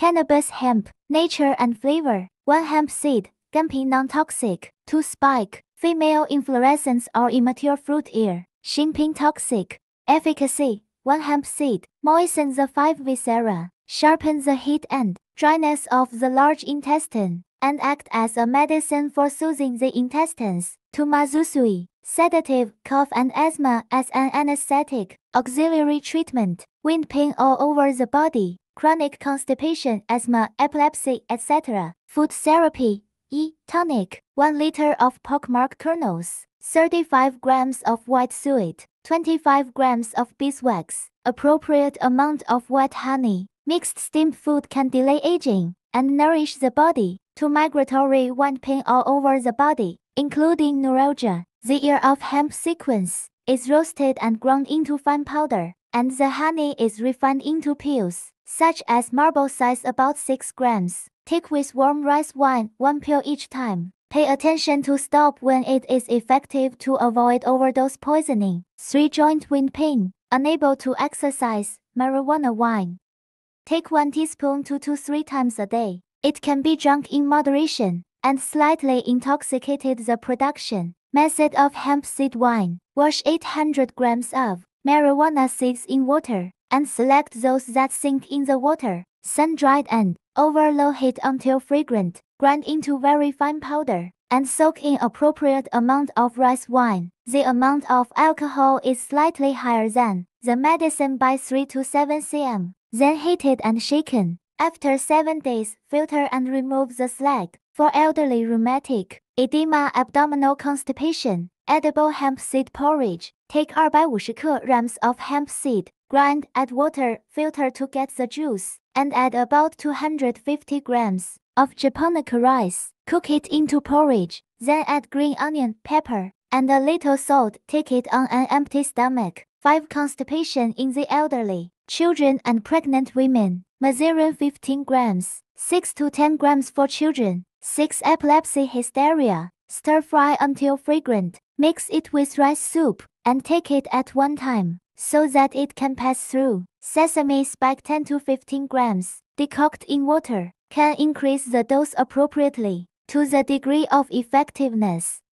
Cannabis hemp, nature and flavor. 1 hemp seed, Gamping non-toxic. 2 spike, female inflorescence or immature fruit ear. Shimping toxic. Efficacy. 1 hemp seed, moisten the 5 viscera, sharpen the heat and dryness of the large intestine, and act as a medicine for soothing the intestines. 2 mazusui, sedative, cough and asthma as an anesthetic. Auxiliary treatment, wind pain all over the body, chronic constipation, asthma, epilepsy, etc. Food therapy. Tonic, 1 liter of pockmark kernels, 35 grams of white suet, 25 grams of beeswax, appropriate amount of wet honey. Mixed steamed food can delay aging and nourish the body. 2 migratory wind pain all over the body, including neuralgia. The ear of hemp sequence is roasted and ground into fine powder, and the honey is refined into pills, such as marble size about 6 grams. Take with warm rice wine, 1 pill each time. Pay attention to stop when it is effective to avoid overdose poisoning. 3 joint wind pain, unable to exercise, marijuana wine. Take 1 teaspoon 2 to 3 times a day. It can be drunk in moderation and slightly intoxicated the production. Method of hemp seed wine. Wash 800 grams of marijuana seeds in water and select those that sink in the water. Sun-dried and over low heat until fragrant. Grind into very fine powder and soak in appropriate amount of rice wine. The amount of alcohol is slightly higher than the medicine by 3 to 7 cm. Then heated and shaken. After 7 days, filter and remove the slag. For elderly rheumatic, edema, abdominal constipation, edible hemp seed porridge. Take 250 grams of hemp seed, grind, add water, filter to get the juice, and add about 250 grams of japonica rice. Cook it into porridge, then add green onion, pepper, and a little salt. Take it on an empty stomach. 5 constipation in the elderly, children and pregnant women. Mazirin 15 grams, 6 to 10 grams for children. 6 epilepsy hysteria. Stir fry until fragrant. Mix it with rice soup and take it at one time so that it can pass through. Sesame spike 10 to 15 grams, decoct in water. Can increase the dose appropriately to the degree of effectiveness.